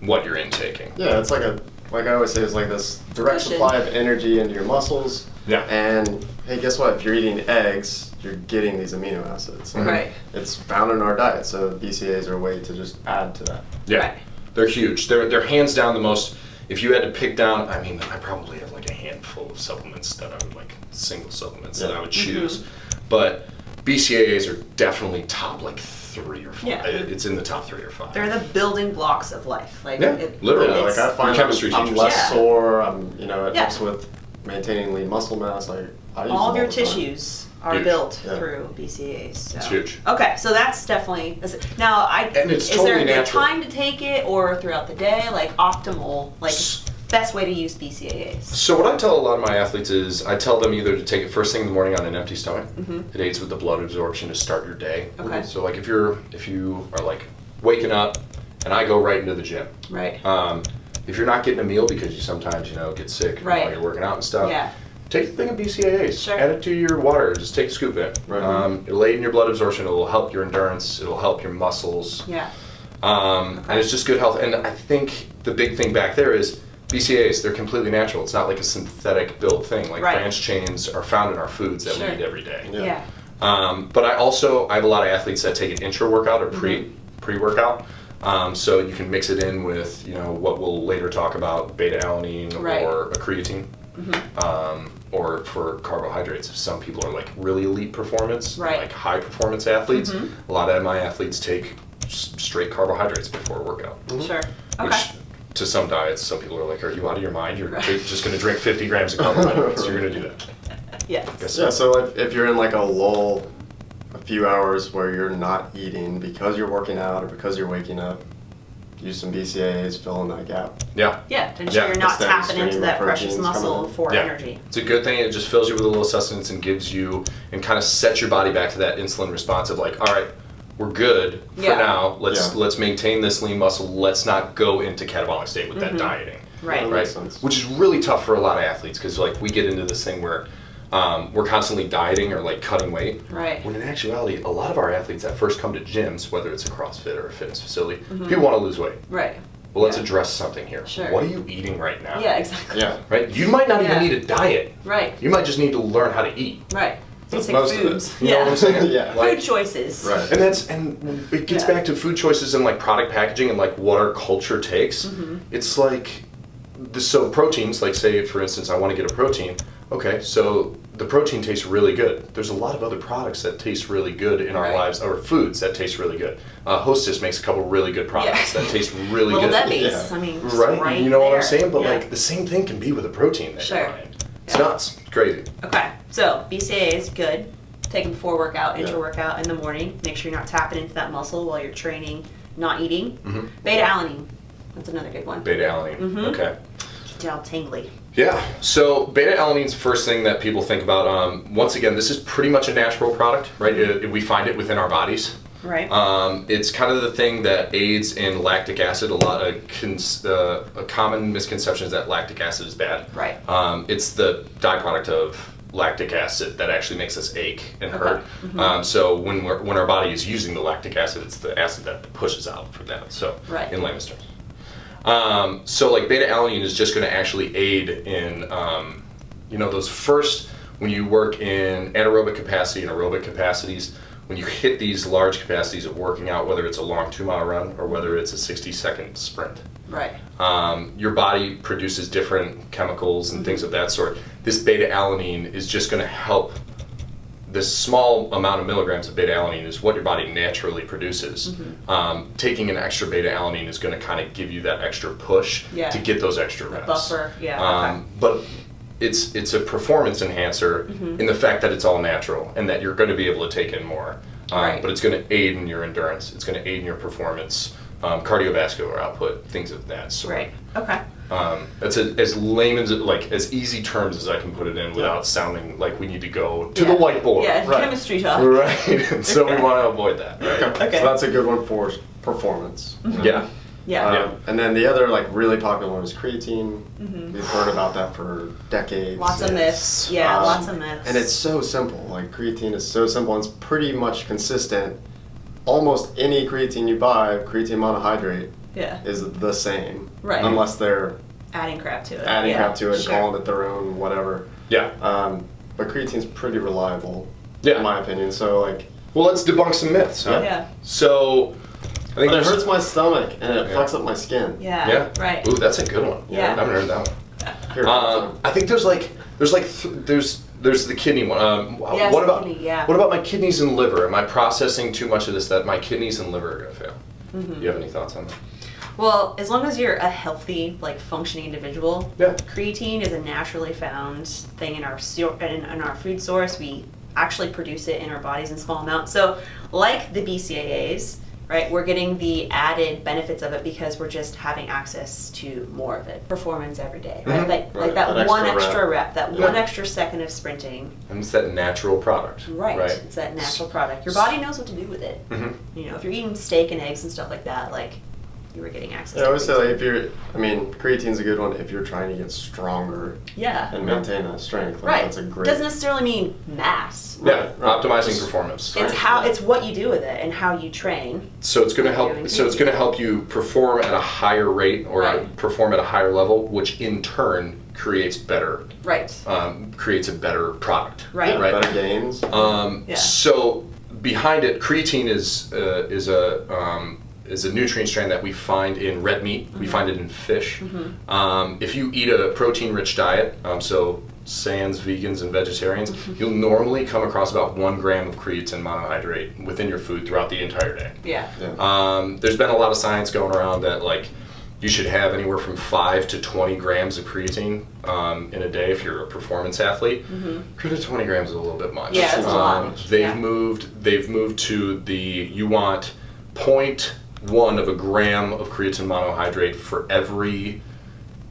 what you're intaking. Yeah, it's like I always say, it's like this direct Cushion. supply of energy into your muscles. Yeah. And hey, guess what? If you're eating eggs, you're getting these amino acids. And Right. It's found in our diet, so BCAAs are a way to just add to that. Yeah. Right. They're huge. They're hands down the most. If you had to pick down, I mean, I probably have like a handful of supplements that I would like, single supplements that I would choose. But BCAAs are definitely top like 3 or 4. Yeah. It's in the top 3 or 5. They're the building blocks of life. Like Yeah, literally. Yeah, like I find chemistry I'm teachers. less Yeah. sore. It Yeah. helps with maintaining lean muscle mass. Like I use all of them your the time. tissues are Huge. built Yeah. through BCAAs. So. It's huge. Okay, so that's definitely now. And it's is there totally a good natural. time to take it or throughout the day? Like optimal, like best way to use BCAAs. So what I tell a lot of my athletes is I tell them either to take it first thing in the morning on an empty stomach. Mhm. It aids with the blood absorption to start your day. Okay. So like if you are like waking up and I go right into the gym. Right. If you're not getting a meal because you sometimes get sick Right. while you're working out and stuff. Yeah. Take a thing of BCAAs. Sure. Add it to your water. Just take a scoop in. Right. It'll aid in your blood absorption. It'll help your endurance. It'll help your muscles. Yeah. And it's just good health. And I think the big thing back there is BCAAs. They're completely natural. It's not like a synthetic built thing. Like Right. branched chains are found in our foods that Sure. we eat every day. Yeah. But I have a lot of athletes that take an intra workout or Mm-hmm. pre workout. So you can mix it in with what we'll later talk about, beta alanine Right. or a creatine. Or for carbohydrates. If some people are like really elite performance, Right. like high performance athletes, Mhm. a lot of my athletes take straight carbohydrates before a workout. Sure. Okay. Which to some diets, some people are like, "Are you out of your mind? You're just going to drink 50 grams of carbohydrates. You're going to do that." Yeah. Yeah, so if you're in like a lull, a few hours where you're not eating because you're working out or because you're waking up, use some BCAAs, fill in that gap. Yeah. Yeah, to ensure Yeah. you're not Steady tapping into stream that of precious proteins coming muscle in. for Yeah. energy. It's a good thing. It just fills you with a little sustenance and gives you and kind of sets your body back to that insulin response of like, all right, we're good for Yeah. now. Let's Yeah. maintain this lean muscle. Let's not go into catabolic state with that dieting. Right. That Right. makes sense. Which is really tough for a lot of athletes because like we get into this thing where we're constantly dieting or like cutting weight. Right. When in actuality, a lot of our athletes that first come to gyms, whether it's a CrossFit or a fitness facility, people want to lose weight. Right. Well, let's Yeah. address something here. Sure. What are you eating right now? Yeah, exactly. Yeah. Right? You might not even Yeah. need a diet. Right. You might just need to learn how to eat. Right. That's Basic most of it. foods. You know what I'm saying? Yeah. Like- Food choices. Right. And it gets Yeah. back to food choices and like product packaging and like what our culture takes. It's like so proteins, like say for instance I want to get a protein. Okay, so the protein tastes really good. There's a lot of other products that taste really good in our Right. lives, or foods that taste really good. Hostess makes a couple really good products that taste really Little good. Debbie's. Yeah. I mean, just Right? You know what I'm there. saying? But Yeah. like the same thing can be with a protein that Sure. you're buying. It's Yeah. nuts. It's crazy. Okay, so BCAA is good. Take them before workout, Yeah. intra workout in the morning. Make sure you're not tapping into that muscle while you're training, not eating. Mhm. Beta alanine. That's another good one. Beta alanine. Mhm. Okay. Get you all tingly. Yeah. So beta alanine's the first thing that people think about. Once again, this is pretty much a natural product, right? We find it within our bodies. Right. It's kind of the thing that aids in lactic acid. A lot of a common misconception is that lactic acid is bad. Right. It's the byproduct of lactic acid that actually makes us ache and Okay. hurt. So when our body is using the lactic acid, it's the acid that pushes out for that. So Right. in layman's terms. So like beta alanine is just going to actually aid in those first when you work in anaerobic capacity and aerobic capacities. When you hit these large capacities of working out, whether it's a long 2-mile run or whether it's a 60-second sprint, Right. your body produces different chemicals and things of that sort. This beta alanine is just going to help. This small amount of milligrams of beta alanine is what your body naturally produces. Taking an extra beta alanine is going to kind of give you that extra push Yeah. to get those extra The reps. buffer. Yeah. Okay. But it's a performance enhancer in the fact that it's all natural and that you're going to be able to take in more. Right. But it's going to aid in your endurance. It's going to aid in your performance, cardiovascular output, things of that sort. Right. Okay. That's as layman's as easy terms as I can put it in without sounding like we need to go to the Yeah. whiteboard. Yeah. Right. Chemistry talk. Right. And so we want to avoid that. Right. Okay. So that's a good one for performance. Yeah. Yeah. And then the other like really popular one is creatine. We've heard about that for decades. Lots of myths. Yeah. Lots of myths. And it's so simple. Like creatine is so simple and it's pretty much consistent. Almost any creatine you buy, creatine monohydrate, yeah. is the same. Right. Unless they're Adding crap to it. adding yeah. crap to it, Sure. calling it their own, whatever. Yeah. But creatine's pretty reliable, Yeah. in my opinion. So like, Well, let's debunk some myths. Huh? Yeah. So I think but it there's- hurts my stomach and it Yeah. fucks up my skin. Yeah. Yeah. Right. Ooh, that's a good one. Yeah. I haven't heard that one. Here, I think there's the kidney one. Yes, what the about kidney, yeah. what about my kidneys and liver? Am I processing too much of this that my kidneys and liver are gonna fail? Do you have any thoughts on that? Well, as long as you're a healthy, like functioning individual, Yeah. creatine is a naturally found thing in our in our food source. We actually produce it in our bodies in small amounts. So like the BCAAs, right, we're getting the added benefits of it because we're just having access to more of it. Performance every day, right? Like that one extra rep, that one extra second of sprinting. And it's that natural product. Right. It's that natural product. Your body knows what to do with it. You know, if you're eating steak and eggs and stuff like that, like, you were getting access to I always say, like, creatine's a good one if you're trying to get stronger and maintain that strength. Like, that's a great... Doesn't necessarily mean mass. Optimizing performance. It's it's what you do with it and how you train. So it's going to help. So it's going to help you perform at a higher rate or perform at a higher level, which in turn creates better. Creates a better product. Better gains. So behind it, creatine is a nutrient strand that we find in red meat. We find it in fish. If you eat a protein-rich diet, so sans vegans and vegetarians, you'll normally come across about 1 gram of creatine monohydrate within your food throughout the entire day. There's been a lot of science going around that like you should have anywhere from 5 to 20 grams of creatine in a day if you're a performance athlete. 20 grams is a little bit much. That's a lot. They've moved to you want 0.1 of a gram of creatine monohydrate for every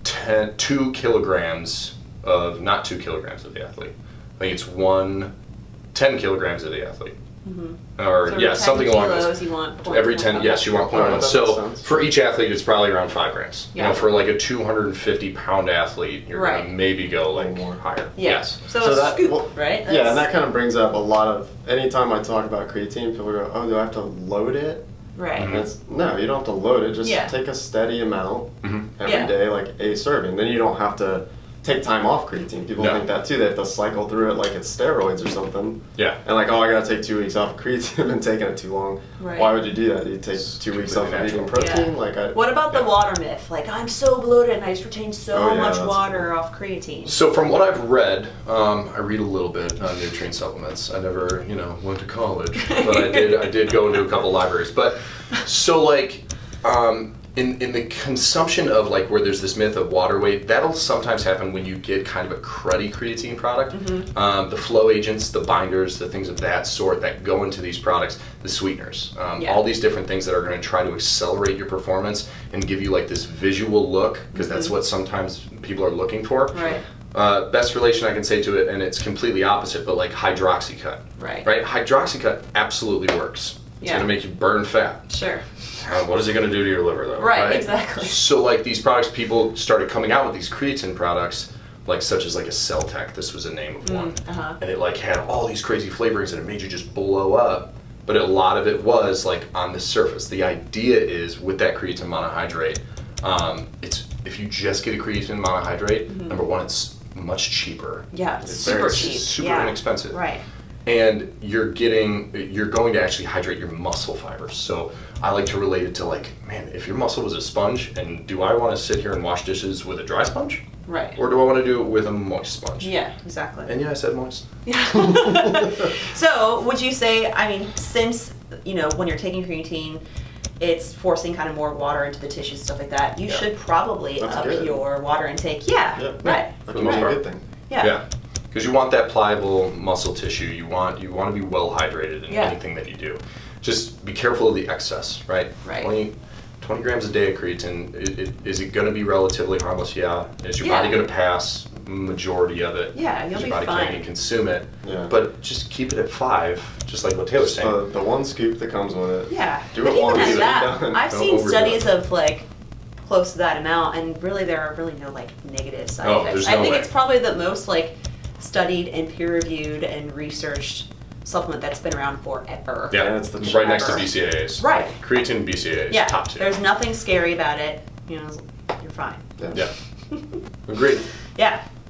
2 kilograms of, not 2 kilograms of the athlete. I think it's 10 kilograms of the athlete. Or so something along those. You want every 10, yes, you want 0.1. So for each athlete, it's probably around 5 grams. You know, for like a 250-pound athlete, you're gonna maybe go like more higher. Yes. So a scoop, right? Yeah, and that kind of brings up a lot of. Anytime I talk about creatine, people go, "Oh, do I have to load it?" Right. No, you don't have to load it. Just take a steady amount every day, like a serving. Then you don't have to take time off creatine. People think that too. They have to cycle through it like it's steroids or something. And like, oh, I gotta take 2 weeks off of creatine. I've been taking it too long. Why would you do that? You take 2 weeks off of eating protein? Like, what about the water myth? Like, I'm so bloated and I just retain so much water off creatine. So from what I've read, I read a little bit on nutrient supplements. I never, went to college, but I did go into a couple libraries. But so like, in the consumption of like where there's this myth of water weight, that'll sometimes happen when you get kind of a cruddy creatine product. The flow agents, the binders, the things of that sort that go into these products, the sweeteners, all these different things that are going to try to accelerate your performance and give you like this visual look, because that's what sometimes people are looking for. Best relation I can say to it, and it's completely opposite, but like hydroxycut. Right? Hydroxycut absolutely works. It's going to make you burn fat. What is it going to do to your liver, though? Right, exactly. So, like, these products, people started coming out with these creatine products, like, such as, like, a Celtec. This was the name of one. And it, like, had all these crazy flavorings, and it made you just blow up. But a lot of it was, like, on the surface. The idea is, with that creatine monohydrate, it's if you just get a creatine monohydrate, number one, it's much cheaper. It's super cheap. Super inexpensive. And you're going to actually hydrate your muscle fibers. So I like to relate it to like, man, if your muscle was a sponge, and do I want to sit here and wash dishes with a dry sponge? Or do I want to do it with a moist sponge? Exactly. And I said moist. So would you say, I mean, since, when you're taking creatine, it's forcing kind of more water into the tissues, stuff like that, you should probably up your water intake. That's a good thing. Because you want that pliable muscle tissue. You want to be well hydrated in anything that you do. Just be careful of the excess, right? 20 grams a day of creatine. Is it going to be relatively harmless? Is your body going to pass majority of it? You'll your be body fine. Can consume it. But just keep it at 5, just like what Taylor's saying. The one scoop that comes with it. Do it once. Even at that, I've seen studies of like close to that amount, and really there are really no like negative side effects. I think it's probably the most like studied and peer-reviewed and researched supplement that's been around forever. It's right next to BCAAs. Creatine and BCAAs, top 2. There's nothing scary about it. You're fine. Agreed.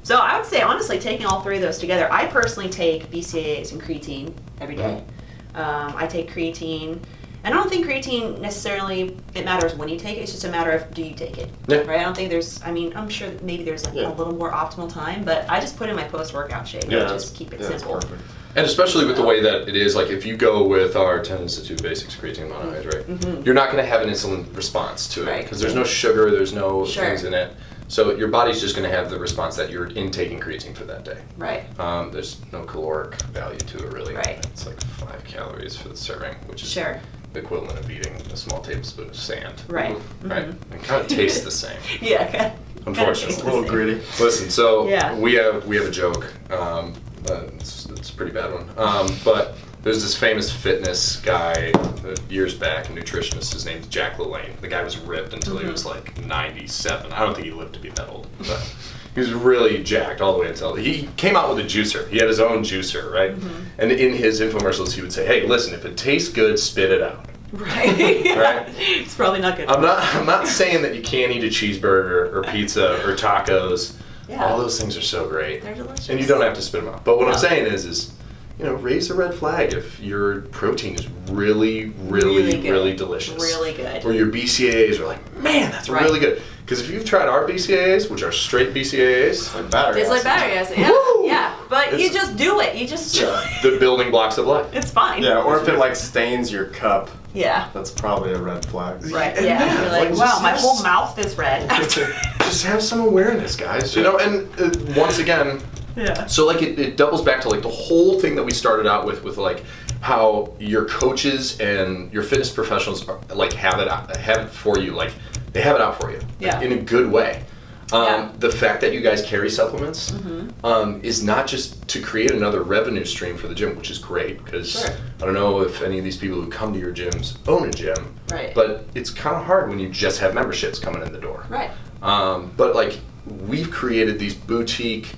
So I would say, honestly, taking all 3 of those together, I personally take BCAAs and creatine every day. I take creatine. And I don't think creatine necessarily, it matters when you take it, it's just a matter of do you take it, right? I don't think I'm sure that maybe there's like a little more optimal time, but I just put in my post-workout shake, just keep it simple. And especially with the way that it is, like if you go with our 10 Institute Basics creatine monohydrate, you're not going to have an insulin response to it because there's no sugar, there's no things in it. So your body's just going to have the response that you're intaking creatine for that day. Right. There's no caloric value to it really. Right. It's like 5 calories for the serving, which is the equivalent of eating a small tablespoon of sand. Right. Right. It kind of tastes the same. Yeah. Unfortunately, a little gritty. Listen, so Yeah. we have a joke. It's a pretty bad one. But there's this famous fitness guy years back, a nutritionist. His name's Jack LaLanne. The guy was ripped until he was like 97. I don't think he lived to be that old, but he was really jacked all the way until he came out with a juicer. He had his own juicer, right? And in his infomercials, he would say, "Hey, listen, if it tastes good, spit it out." Right. Right. It's probably not good. I'm not saying that you can't eat a cheeseburger or pizza or tacos. Yeah. All those things are so great. They're delicious. And you don't have to spit them out. But what I'm saying is, you know, raise a red flag if your protein is really delicious. Really good. Or your BCAAs are like, man, that's really good. Because if you've tried our BCAAs, which are straight BCAAs, like battery It's like battery acid. Yeah. Woo! Yeah. But you It's- just do it. You just do it. the building blocks of life. It's fine. Yeah, or if it like stains your cup, Yeah. that's probably a red flag. Right. Yeah. You're like, wow, my whole mouth is red. Just have some awareness, guys. You know, and once again, Yeah. so like it doubles back to like the whole thing that we started out with like how your coaches and your fitness professionals are, like have it for you, like they have it out for you, Yeah. in a good way. Yeah. The fact that you guys carry supplements is not just to create another revenue stream for the gym, which is great because I don't know if any of these people who come to your gyms own a gym, Right. but it's kind of hard when you just have memberships coming in the door. Right. But like we've created these boutique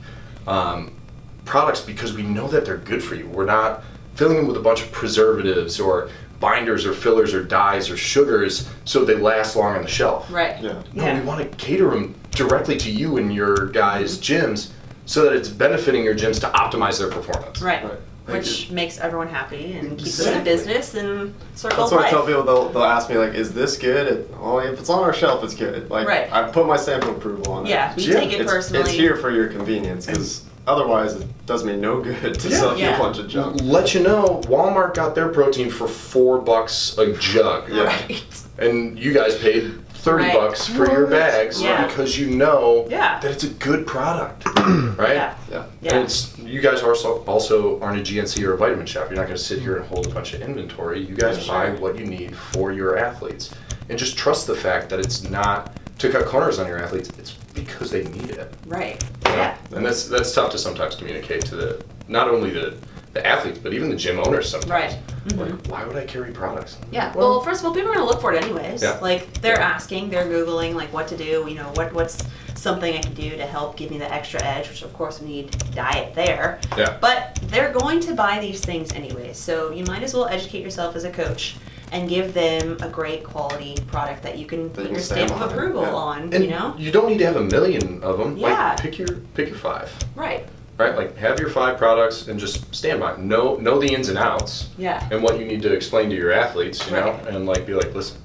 products because we know that they're good for you. We're not filling them with a bunch of preservatives or binders or fillers or dyes or sugars so they last long on the shelf. Right. Yeah. No, we want to cater them directly to you and your guys' gyms so that it's benefiting your gyms to optimize their performance. Right. Like Which makes everyone happy and keeps us in Exactly. business and circle That's of what I life. tell people. They'll ask me like, "Is this good?" Oh, if it's on our shelf, it's good. Like Right. I put my stamp of approval on it. Yeah, we take it It's personally. here for your convenience because otherwise it does me no good to sell you a bunch of junk. Let you know, Walmart got their protein for $4 a jug. Yeah. Right. And you guys paid $30 for your bags Yeah. because you know Yeah. that it's a good product, right? Yeah. Yeah. Yeah. And it's you guys also aren't a GNC or a vitamin shop. You're not going to sit here and hold a bunch of inventory. You guys buy what you need for your athletes, and just trust the fact that it's not to cut corners on your athletes. It's because they need it. Right. you know? Yeah. And that's tough to sometimes communicate to the not only the athletes but even the gym owners sometimes. Right. Like, why would I carry products? Yeah. Well, first of all, people are gonna look for it anyways. Yeah. Like they're asking, they're googling, like what to do. You know, what's something I can do to help give me the extra edge, which of course we need diet there. Yeah. But they're going to buy these things anyways, so you might as well educate yourself as a coach and give them a great quality product that you can put your stand stamp of behind. approval Yeah. on. And You know. you don't need to have a million of them. Yeah. Like pick your 5. Right. Right? Like have your 5 products and just stand by. Know the ins and outs. Yeah. And what you need to explain to your athletes, you know, and like be like, listen,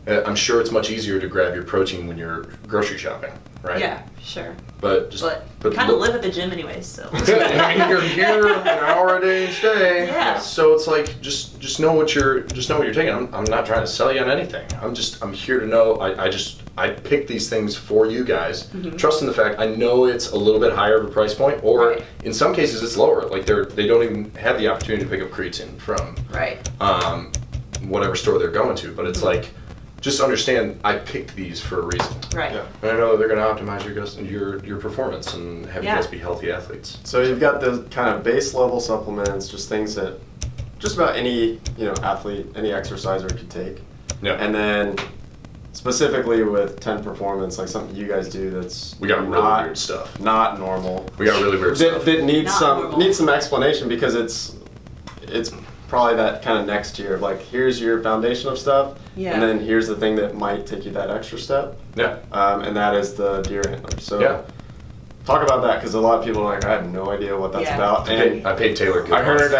I'm sure it's much easier to grab your protein when you're grocery shopping, right? Yeah. Sure. But just But kind of live at the gym anyways, so. I mean, you're here an hour a day stay. Yeah. So it's like just know what you're taking. I'm not trying to sell you on anything. I'm here to know. I pick these things for you guys, trust in the fact I know it's a little bit higher of a price point, or in some cases it's lower. Like they don't even have the opportunity to pick up creatine from whatever store they're going to. But it's like, just understand I picked these for a reason. Right. Yeah. And I know they're going to optimize your performance and have you guys be healthy athletes. So you've got the kind of base level supplements, just things that just about any athlete, any exerciser could take. Yeah. And then specifically with 10 Performance, like something you guys do that's We got really weird stuff. Not normal. We got really weird stuff. That needs Not needs normal. some explanation because it's probably that kind of next tier of like, here's your foundation of stuff, Yeah. and then here's the thing that might take you that extra step. Yeah. And that is the deer antler. So Yeah. talk about that, because a lot of people are like, I have no idea what that's about. And I paid Taylor. I heard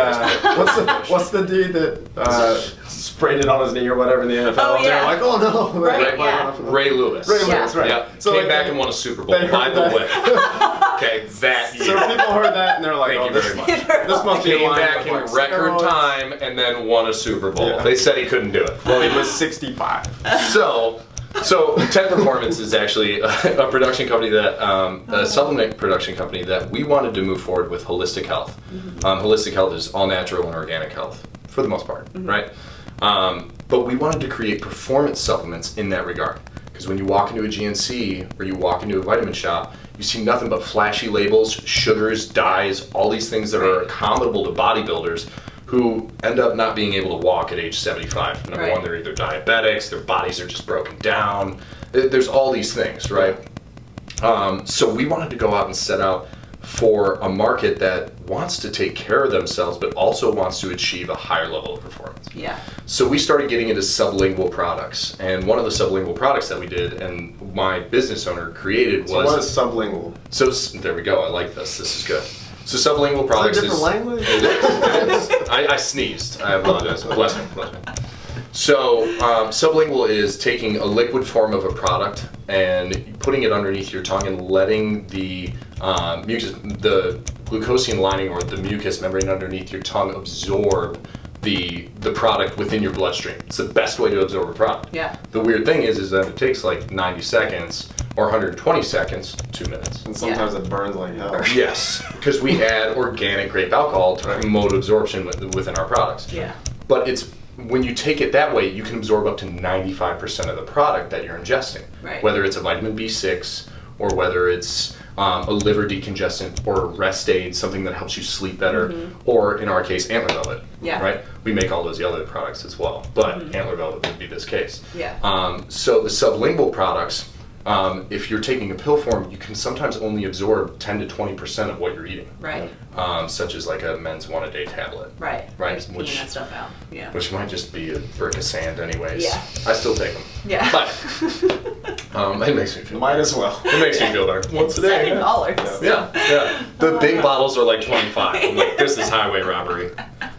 what's the dude that sprayed it on his knee or whatever in the NFL? Oh, And they're yeah. like, oh no, Right, yeah. Ray Lewis. Ray Lewis, right? Yeah. So Came like, back and won a Super Bowl. they By heard the that. way. Okay, that year. So people heard that and they're like, Thank oh, you this, very much. this must be a Came line back of, in like, record steroids. time and then won a Super Bowl. Yeah. They said he couldn't do it. Well, he was 65. So 10 Performance is actually a production company that, a supplement production company that we wanted to move forward with holistic health. Holistic health is all natural and organic health, for the most part, right? But we wanted to create performance supplements in that regard. Because when you walk into a GNC or you walk into a vitamin shop, you see nothing but flashy labels, sugars, dyes, all these things that are accommodable to bodybuilders who end up not being able to walk at age 75. Number one, they're either diabetics, their bodies are just broken down. There's all these things, right? So we wanted to go out and set out for a market that wants to take care of themselves, but also wants to achieve a higher level of performance. Yeah. So we started getting into sublingual products, and one of the sublingual products that we did, and my business owner created, So what is sublingual? So there we go. I like this. This is good. So sublingual products Is it a different language? It is. I sneezed. I apologize. Bless me. Bless me. So sublingual is taking a liquid form of a product and putting it underneath your tongue and letting the mucus, the glucoseous lining or the mucus membrane underneath your tongue absorb the product within your bloodstream. It's the best way to absorb a product. Yeah. The weird thing is that it takes like 90 seconds or 120 seconds, 2 minutes. And sometimes it burns like hell. Yes, because we add organic grape alcohol to promote absorption within our products. Yeah. But it's when you take it that way, you can absorb up to 95% of the product that you're ingesting. Right. Whether it's a vitamin B6 or whether it's a liver decongestant or a rest aid, something that helps you sleep better, or in our case, antler velvet. Yeah. Right. We make all those other products as well, but antler velvet would be this case. Yeah. So the sublingual products, if you're taking a pill form, you can sometimes only absorb 10 to 20% of what you're eating. Right. Such as like a men's 1-a-day tablet. Right. Right. Just peeing that stuff out. Yeah. Which might just be a brick of sand anyways. Yeah. I still take them. Yeah. But it makes me feel Might as well. It makes me feel better. Once a day. $7. Yeah, yeah. The big bottles are like 25. I'm like, this is highway robbery.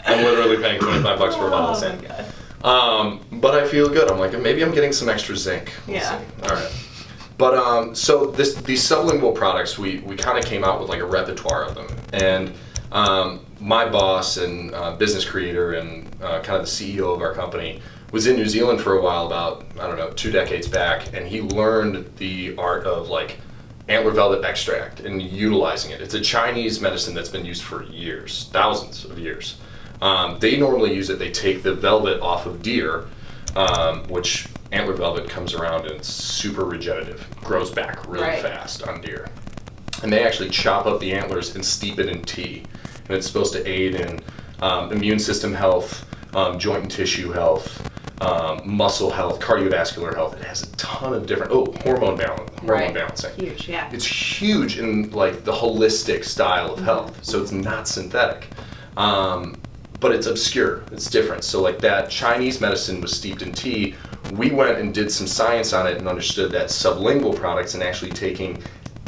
I'm literally paying $25 for a bottle of sand. But I feel good. I'm like, maybe I'm getting some extra zinc. We'll see. All right. But so these sublingual products, we kind of came out with like a repertoire of them. And my boss and business creator and kind of the CEO of our company was in New Zealand for a while, about, I don't know, 2 decades back, and he learned the art of like antler velvet extract and utilizing it. It's a Chinese medicine that's been used for years, thousands of years. They normally use it, they take the velvet off of deer, which antler velvet comes around and it's super regenerative, grows back really fast on deer. And they actually chop up the antlers and steep it in tea. And it's supposed to aid in immune system health, joint and tissue health, muscle health, cardiovascular health. It has a ton of different, hormone balancing. Huge, yeah. It's huge in like the holistic style of health. So it's not synthetic. But it's obscure, it's different. So like that Chinese medicine was steeped in tea. We went and did some science on it and understood that sublingual products and actually taking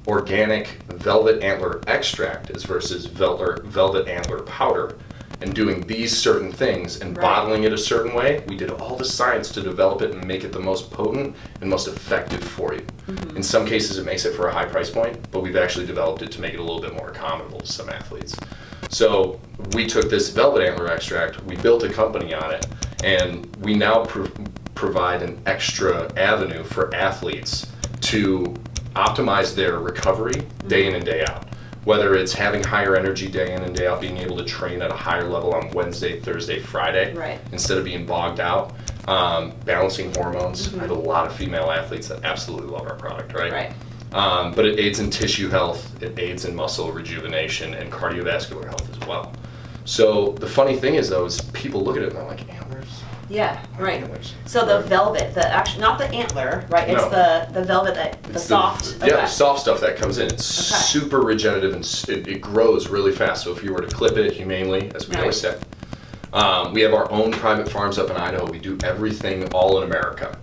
organic velvet antler extract as versus velvet antler powder and doing these certain things and bottling it a certain way. We did all the science to develop it and make it the most potent and most effective for you. In some cases it makes it for a high price point, but we've actually developed it to make it a little bit more accommodable to some athletes. So we took this velvet antler extract, we built a company on it, and we now provide an extra avenue for athletes to optimize their recovery day in and day out. Whether it's having higher energy day in and day out, being able to train at a higher level on Wednesday, Thursday, Friday, instead of being bogged out, balancing hormones. I have a lot of female athletes that absolutely love our product, right? But it aids in tissue health, it aids in muscle rejuvenation and cardiovascular health as well. So the funny thing is though, is people look at it and they're like, antlers? Yeah, right. So the velvet, the actual, not the antler, right? It's the velvet, the soft. Yeah, the soft stuff that comes in. It's super regenerative and it grows really fast. So if you were to clip it humanely, as we always say, we have our own private farms up in Idaho. We do everything all in America.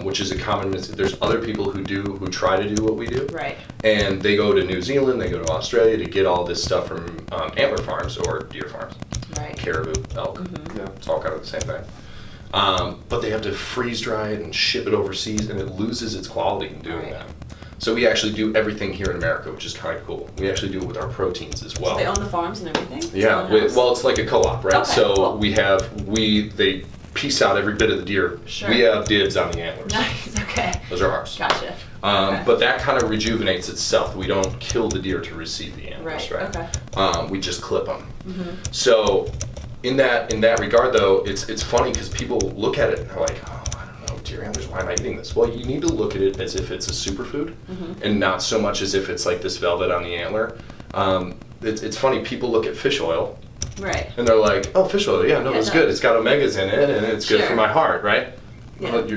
which is a common there's other people who try to do what we do. Right. And they go to New Zealand, they go to Australia to get all this stuff from antler farms or deer farms. Right. Caribou, elk. Yeah. It's all kind of the same thing. But they have to freeze dry it and ship it overseas, and it loses its quality in doing that. So we actually do everything here in America, which is kind of cool. We actually do it with our proteins as well. So they own the farms and everything? Yeah, well, it's like a co-op, right? Okay, so cool. they piece out every bit of the deer. Sure. We have dibs on the antlers. Nice, okay. Those are ours. Gotcha. Okay. But that kind of rejuvenates itself. We don't kill the deer to receive the antlers, right? Okay. We just clip them. So in that regard, though, it's funny because people look at it and they're like, oh, I don't know, deer antlers, why am I eating this? Well, you need to look at it as if it's a superfood and not so much as if it's like this velvet on the antler. It's funny, people look at fish oil. Right. And they're like, oh, fish oil, yeah, no, it's good. It's got omegas in it, and it's good for my heart, right? Yeah. Well,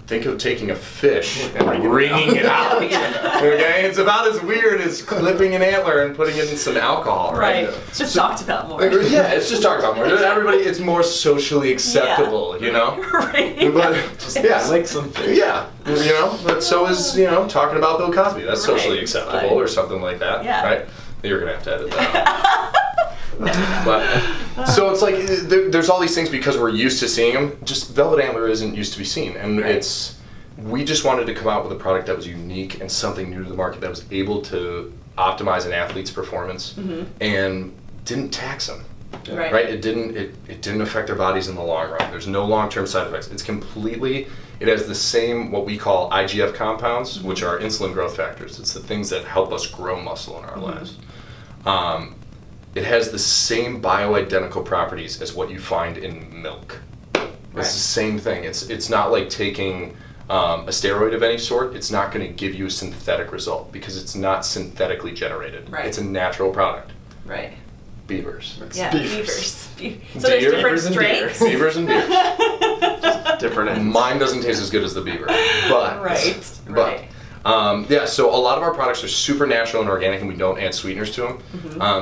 think of taking a fish and like wringing it out. Okay, it's about as weird as clipping an antler and putting it in some alcohol, right? It's just talked about more. Yeah, it's just talked about more. Everybody, it's more socially acceptable, you know. Right. But like some fish. Yeah, you know. But so is talking about Bill Cosby. That's socially acceptable or something like that, right? You're gonna have to edit that out. But so it's like there's all these things because we're used to seeing them. Just velvet antler isn't used to be seen, and we just wanted to come out with a product that was unique and something new to the market that was able to optimize an athlete's performance and didn't tax them. Right? It didn't affect their bodies in the long run. There's no long-term side effects. It has the same what we call IGF compounds, which are insulin growth factors. It's the things that help us grow muscle in our lives. It has the same bioidentical properties as what you find in milk. It's the same thing. It's not like taking a steroid of any sort. It's not going to give you a synthetic result because it's not synthetically generated. Right. It's a natural product. Right. Beavers. Beavers. So there's different strengths? Beavers and deer. Different ends. Mine doesn't taste as good as the beaver. But, Right. So a lot of our products are super natural and organic, and we don't add sweeteners to them.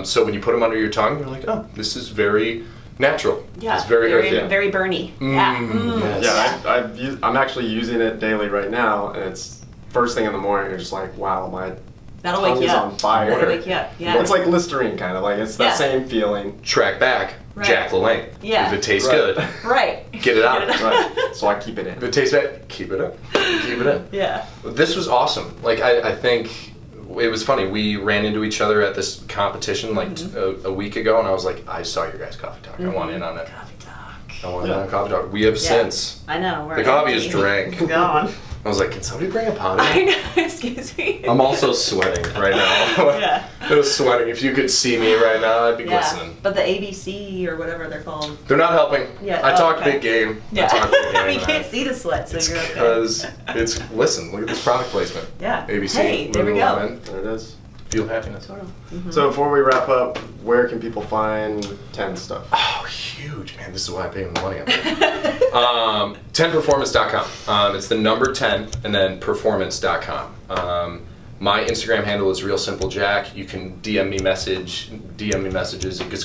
So when you put them under your tongue, you're like, oh, this is very natural. Yeah. It's very earthy. Very burny. Yes. Yeah, I'm actually using it daily right now, and it's first thing in the morning. You're just like, wow, my That'll tongue wake you is up. on fire. That'll wake you up. Yeah. It's like Listerine, kind of like it's that same feeling. Track back, Jack LaLanne. Yeah. If it tastes good, right. Get it out. Right. So I keep it in. If it tastes bad, keep it up. Keep it in. Yeah. This was awesome. Like I think it was funny. We ran into each other at this competition like a week ago, and I was like, I saw your guys' coffee talk. I want in on it. Coffee talk. I want in on coffee talk. We have since. I know. The coffee is drank. It's gone. I was like, can somebody bring a pot in? I know. Excuse me. I'm also sweating right now. Yeah. I was sweating. If you could see me right now, I'd be glistening. But the ABC or whatever they're called. They're not helping. Yeah. I talk big game. Yeah. I talk big game. You can't see the sweat, so you're okay. Because listen, look at this product placement. Yeah. ABC. Hey, there we go. Lululemon. There it is. Feel happiness. So before we wrap up, where can people find 10 stuff? Oh, huge, man. This is why I pay them the money. 10performance.com. It's the number 10 and then performance.com. My Instagram handle is realsimplejack. You can DM me messages.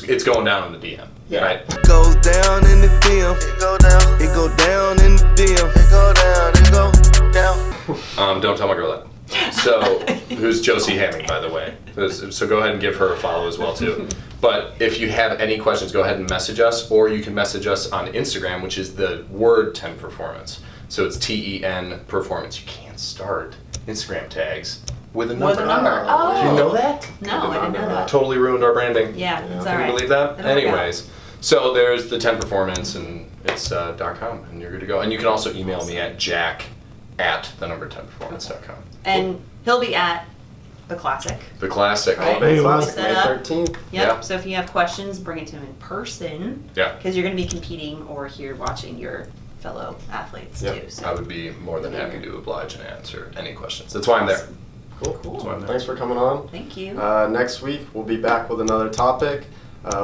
It's going down in the DM. Yeah. Right? It goes down in the DM. It go down. It go down in the DM. It go down. It go down. Don't tell my girl that. So, who's Josie Hamming, by the way. So go ahead and give her a follow as well, too. But if you have any questions, go ahead and message us, or you can message us on Instagram, which is the word 10 performance. So it's TEN performance. You can't start Instagram tags with a number. With a number. Oh. Did you know that? No, I didn't know that. Totally ruined our branding. Yeah, it's all Can right. you believe that? It'll work Anyways, so there's the 10 performance, and it's .com, and you're good to go. And you can also email me at jack@10performance.com. And he'll be at the Classic. The Classic. Right. May Set up. 13th. Yep. Yeah. So if you have questions, bring it to him in person. Yeah. Because you're going to be competing or here watching your fellow athletes too. So. I would be more than happy to oblige and answer any questions. That's why I'm there. Cool. That's why I'm there. Thanks for coming on. Thank you. Next week, we'll be back with another topic.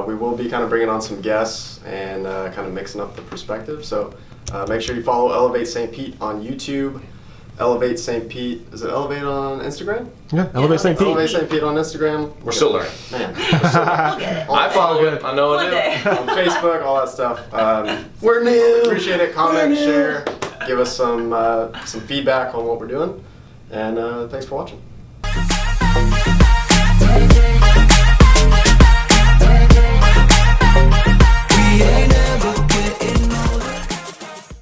We will be kind of bringing on some guests and kind of mixing up the perspective. So make sure you follow Elevate St. Pete on YouTube. Elevate St. Pete. Is it Elevate on Instagram? Yeah, Elevate St. Pete. Elevate St. Pete on Instagram. We're still learning. Man. We'll get it. I follow it. I know One it. day. On Facebook, all that stuff. We're new. Appreciate it. Comment, share. give us some feedback on what we're doing. And thanks for watching.